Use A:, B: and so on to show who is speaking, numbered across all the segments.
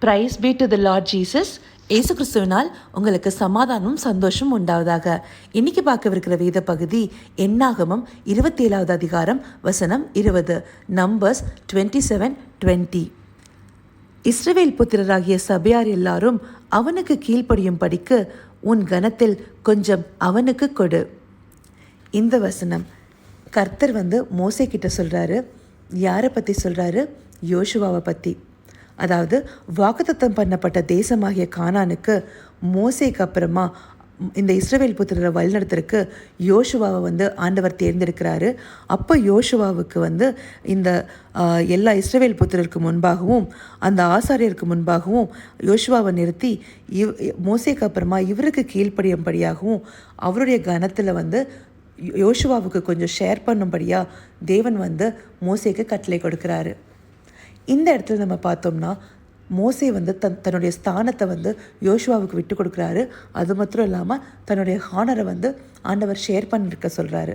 A: Price B to the Lord Jesus. இயேசு கிறிஸ்துவினால் உங்களுக்கு சமாதானமும் சந்தோஷம் உண்டாவதாக. இன்னைக்கு பார்க்கவிருக்கிற வேத பகுதி என்னாகமம் 27வது அதிகாரம் வசனம் 20. நம்பர்ஸ் 27:20. இஸ்ரவேல் புத்திரராகிய சபையார் எல்லாரும் அவனுக்கு கீழ்ப்படியும் படிக்கு உன் கனத்தில் கொஞ்சம் அவனுக்கு கொடு. இந்த வசனம் கர்த்தர் மோசே கிட்ட சொல்கிறாரு. யாரை பற்றி சொல்கிறாரு? யோசுவாவை பற்றி. அதாவது வாக்குத்தத்தம் பண்ணப்பட்ட தேசமாகிய கானானுக்கு மோசேக்கு அப்புறமா இந்த இஸ்ரவேல் புத்திரரை வழிநடத்துறதுக்கு யோசுவாவை ஆண்டவர் தேர்ந்தெடுக்கிறாரு. அப்போ யோசுவாவுக்கு இந்த எல்லா இஸ்ரவேல் புத்திரருக்கு முன்பாகவும் அந்த ஆசாரியருக்கு முன்பாகவும் யோசுவாவை நிறுத்தி மோசேக்கு அப்புறமா இவருக்கு கீழ்ப்படியும்படியாகவும் அவருடைய கனத்தில் யோசுவாவுக்கு கொஞ்சம் ஷேர் பண்ணும்படியாக தேவன் மோசேக்கு கட்டளை கொடுக்குறாரு. இந்த இடத்துல நம்ம பார்த்தோம்னா மோசே தன்னுடைய ஸ்தானத்தை யோசுவாவுக்கு விட்டு கொடுக்குறாரு. அது மாத்திரம் இல்லாமல் தன்னுடைய ஹானரை ஆண்டவர் ஷேர் பண்ணிருக்க சொல்கிறாரு.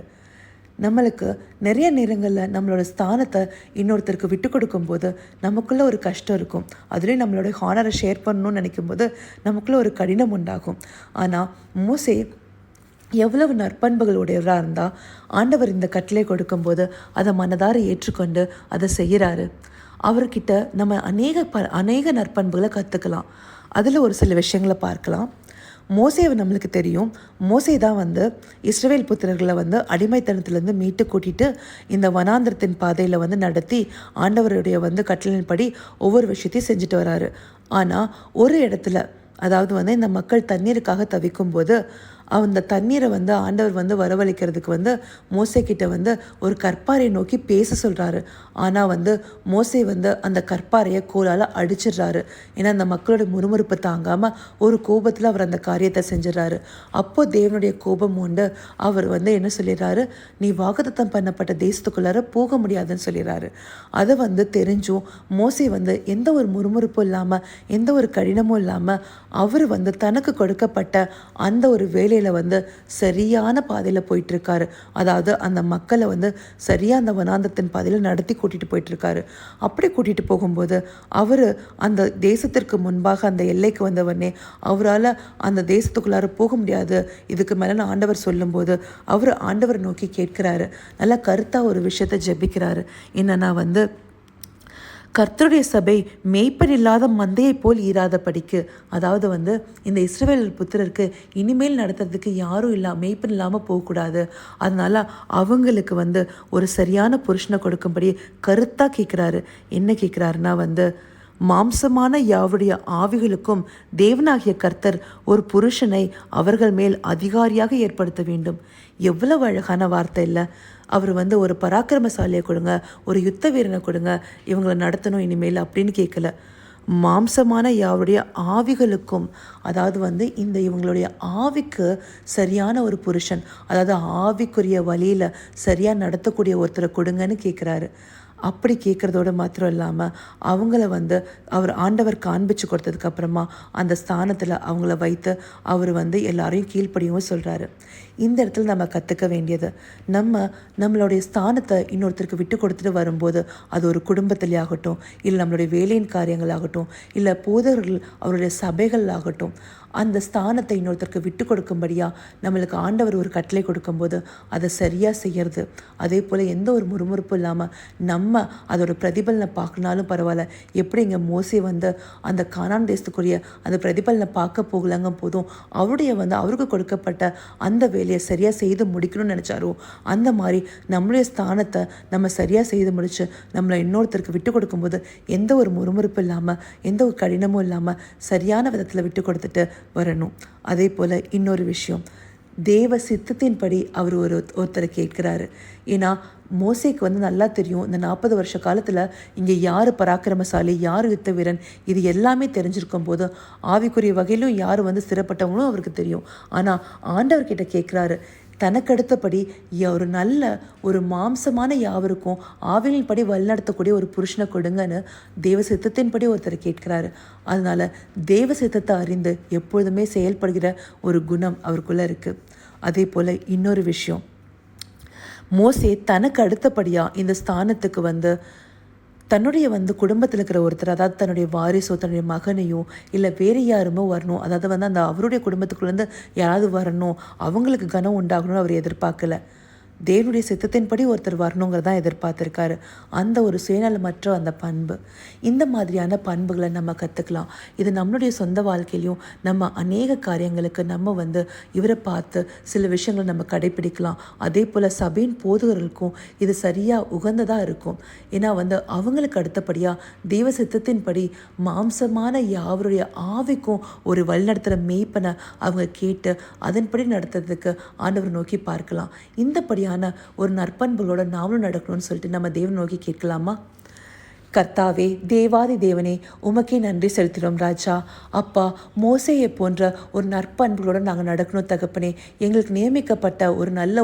A: நம்மளுக்கு நிறைய நேரங்களில் நம்மளோட ஸ்தானத்தை இன்னொருத்தருக்கு விட்டு கொடுக்கும்போது நமக்குள்ளே ஒரு கஷ்டம் இருக்கும். அதுலேயும் நம்மளோட ஹானரை ஷேர் பண்ணணும்னு நினைக்கும்போது நமக்குள்ளே ஒரு கடினம் உண்டாகும். ஆனால் மோசே எவ்வளவு நற்பண்புகளுடையவராக இருந்தால் ஆண்டவர் இந்த கட்டளை கொடுக்கும்போது அதை மனதார ஏற்றுக்கொண்டு அதை செய்கிறாரு. அவர்கிட்ட நம்ம அநேக நற்பண்புகளை கற்றுக்கலாம். அதில் ஒரு சில விஷயங்களை பார்க்கலாம். மோசேவை நம்மளுக்கு தெரியும். மோசே தான் இஸ்ரவேல் புத்திரர்களை அடிமைத்தனத்துலேருந்து மீட்டு கூட்டிகிட்டு இந்த வனாந்திரத்தின் பாதையில் நடத்தி ஆண்டவருடைய கட்டளையின்படி ஒவ்வொரு விஷயத்தையும் செஞ்சுட்டு வராரு. ஆனால் ஒரு இடத்துல, அதாவது இந்த மக்கள் தண்ணீருக்காக தவிக்கும் போது அந்த தண்ணீரை ஆண்டவர் வரவழைக்கிறதுக்கு மோசே கிட்ட ஒரு கற்பாரை நோக்கி பேச சொல்கிறாரு. ஆனால் மோசே அந்த கற்பாரையை கோலால் அடிச்சிடுறாரு. ஏன்னா அந்த மக்களோட முறுமுறுப்பை தாங்காமல் ஒரு கோபத்தில் அவர் அந்த காரியத்தை செஞ்சிடறாரு. அப்போ தேவனுடைய கோபம் உண்டு. அவர் என்ன சொல்லிடுறாரு? நீ வாக்குத்தத்தம் பண்ணப்பட்ட தேசத்துக்குள்ளார போக முடியாதுன்னு சொல்லிடுறாரு. அதை தெரிஞ்சும் மோசே எந்த ஒரு முறுமுறுப்பும் இல்லாமல் எந்த ஒரு கடினமும் இல்லாமல் அவர் தனக்கு கொடுக்கப்பட்ட அந்த ஒரு வேலையை சரியான பாதையில் போயிட்டுருக்காரு. அதாவது அந்த மக்களை சரியாக அந்த வனாந்தத்தின் பாதையில் நடத்தி கூட்டிகிட்டு போயிட்டுருக்காரு. அப்படி கூட்டிகிட்டு போகும்போது அவர் அந்த தேசத்திற்கு முன்பாக அந்த எல்லைக்கு வந்தவனே அவரால் அந்த தேசத்துக்குள்ளார போக முடியாது, இதுக்கு மேலே ஆண்டவர் சொல்லும்போது அவர் ஆண்டவரை நோக்கி கேட்குறாரு. நல்லா கருத்தாக ஒரு விஷயத்தை ஜெபிக்கிறாரு. என்னன்னா கர்த்தருடைய சபை மேய்ப்பன் இல்லாத மந்தையை போல் ஈராத படிக்கு. அதாவது இந்த இஸ்ரவேல் புத்திரருக்கு இனிமேல் நடத்துறதுக்கு யாரும் மேய்ப்பன் இல்லாமல் போகக்கூடாது. அதனால் அவங்களுக்கு ஒரு சரியான புருஷனை கொடுக்கும்படி கருத்தாக கேட்குறாரு. என்ன கேட்குறாருன்னா மாம்சமான யாவுடைய ஆவிகளுக்கும் தேவனாகிய கர்த்தர் ஒரு புருஷனை அவர்கள் மேல் அதிகாரியாக ஏற்படுத்த வேண்டும். எவ்வளவு அழகான வார்த்தை இல்லை? அவர் ஒரு பராக்கிரமசாலியை கொடுங்க, ஒரு யுத்த வீரனை கொடுங்க, இவங்களை நடத்தணும் இனிமேல் அப்படின்னு கேட்கல. மாம்சமான யாருடைய ஆவிகளுக்கும், அதாவது இந்த இவங்களுடைய ஆவிக்கு சரியான ஒரு புருஷன், அதாவது ஆவிக்குரிய வழியில் சரியாக நடத்தக்கூடிய ஒருத்தரை கொடுங்கன்னு கேட்குறாரு. அப்படி கேட்குறதோடு மாத்திரம் இல்லாமல் அவங்கள அவர் ஆண்டவர் காண்பிச்சு கொடுத்ததுக்கப்புறமா அந்த ஸ்தானத்தில் அவங்கள வைத்து அவர் எல்லாரையும் கீழ்ப்படியும் சொல்கிறாரு. இந்த இடத்துல நம்ம கற்றுக்க வேண்டியது, நம்மளுடைய ஸ்தானத்தை இன்னொருத்தருக்கு விட்டு கொடுத்துட்டு வரும்போது அது ஒரு குடும்பத்திலே ஆகட்டும், இல்லை நம்மளுடைய வேலையின் காரியங்களாகட்டும், இல்லை போதவர்கள் அவருடைய சபைகள் ஆகட்டும், அந்த ஸ்தானத்தை இன்னொருத்தருக்கு விட்டு கொடுக்கும்படியாக நம்மளுக்கு ஆண்டவர் ஒரு கட்டளை கொடுக்கும்போது அதை சரியாக செய்கிறது. அதே போல் எந்த ஒரு முறுமுறுப்பும் இல்லாமல் நம்ம அதோட பிரதிபலனை பார்க்கனாலும் பரவாயில்ல. எப்படி இங்கே மோசே அந்த கானான் தேசத்துக்குரிய அந்த பிரதிபலனை பார்க்க போகலங்க போதும் அவருக்கு கொடுக்கப்பட்ட அந்த வேலையை சரியாக செய்து முடிக்கணும்னு நினச்சாரோ அந்த மாதிரி நம்மளுடைய ஸ்தானத்தை நம்ம சரியாக செய்து முடித்து நம்மளை இன்னொருத்தருக்கு விட்டு கொடுக்கும்போது எந்த ஒரு முறுமுறுப்பும் இல்லாமல் எந்த ஒரு கடினமும் இல்லாமல் சரியான விதத்தில் விட்டு கொடுத்துட்டு வரணும். அதே போல் இன்னொரு விஷயம், தேவ சித்தத்தின்படி அவர் ஒருத்தரை கேட்குறாரு. ஏன்னா மோசேக்கு நல்லா தெரியும், இந்த 40 வருஷ காலத்தில் இங்கே யார் பராக்கிரமசாலி, யார் யுத்த வீரன், இது எல்லாமே தெரிஞ்சிருக்கும் போது ஆவிக்குரிய வகையிலும் யார் சிறப்பட்டவங்களும் அவருக்கு தெரியும். ஆனால் ஆண்டவர்கிட்ட கேட்குறாரு, தனக்கடுத்தபடி ஒரு நல்ல ஒரு மாம்சமான யாவருக்கும் ஆவிலின் படி வழிநடத்தக்கூடிய ஒரு புருஷனை கொடுங்கன்னு தேவ சித்தத்தின்படி ஒருத்தர் கேட்கிறாரு. அதனால தேவ சித்தத்தை அறிந்து எப்பொழுதுமே செயல்படுகிற ஒரு குணம் அவருக்குள்ள இருக்கு. அதே போல இன்னொரு விஷயம், மோசே தனக்கு அடுத்தபடியாக இந்த ஸ்தானத்துக்கு தன்னுடைய குடும்பத்தில் இருக்கிற ஒருத்தர், அதாவது தன்னுடைய வாரிசோ தன்னுடைய மகனையோ இல்லை வேறு யாருமோ வரணும், அதாவது அந்த அவருடைய குடும்பத்துக்குள்ளேருந்து யாராவது வரணும், அவங்களுக்கு கனம் உண்டாகணும்னு அவர் எதிர்பார்க்கல. தேவனுடைய சித்தத்தின்படி ஒருத்தர் வரணுங்கிறதான் எதிர்பார்த்துருக்காரு. அந்த ஒரு சுயநலமற்ற அந்த பண்பு, இந்த மாதிரியான பண்புகளை நம்ம கற்றுக்கலாம். இது நம்மளுடைய சொந்த வாழ்க்கையிலையும் நம்ம அநேக காரியங்களுக்கு நம்ம இவரை பார்த்து சில விஷயங்களை நம்ம கடைப்பிடிக்கலாம். அதே போல் சபையின் போதகர்களுக்கும் இது சரியாக உகந்ததாக இருக்கும். ஏன்னா அவங்களுக்கு அடுத்தபடியாக தெய்வ சித்தத்தின்படி மாம்சமான யாவருடைய ஆவிக்கும் ஒரு வழிநடத்துகிற மேய்ப்பனை அவங்க கேட்டு அதன்படி நடத்துறதுக்கு ஆண்டவர் நோக்கி பார்க்கலாம். இந்தபடியான ஒரு நற்பண்புகளோட நாமளும் நடக்கணும்னு சொல்லிட்டு நம்ம தேவன் நோக்கி கேட்கலாமா? கர்த்தாவே, தேவாதி தேவனே, உமக்கே நன்றி செலுத்துகிறோம் ராஜா. அப்பா, மோசையை போன்ற ஒரு நற்பண்புகளோடு நாங்கள் நடக்கணும் தகப்பனே. எங்களுக்கு நியமிக்கப்பட்ட ஒரு நல்ல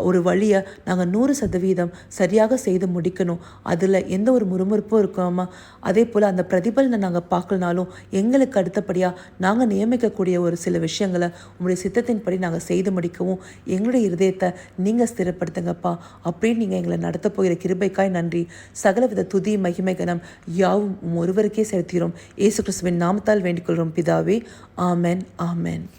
A: ஒரு வழியை நாங்கள் 100% சரியாக செய்து முடிக்கணும். அதில் எந்த ஒரு முறுமுறுப்பும் இருக்கோமா? அதே போல் அந்த பிரதிபலனை நாங்கள் பார்க்கலனாலும் எங்களுக்கு அடுத்தபடியாக நாங்கள் நியமிக்கக்கூடிய ஒரு சில விஷயங்களை உங்களுடைய சித்தத்தின்படி நாங்கள் செய்து முடிக்கவும் எங்களுடைய இருதயத்தை நீங்கள் ஸ்திரப்படுத்துங்கப்பா. அப்படின்னு நீங்கள் எங்களை நடத்த போகிற கிருபைக்காய் நன்றி. சகலவித துதி மகிமை கனம் யாவும் ஒருவருக்கே செலுத்துகிறோம். இயேசு கிறிஸ்துவின் நாமத்தால் வேண்டிக் கொள்கிறோம் பிதாவே. ஆமென், ஆமென்.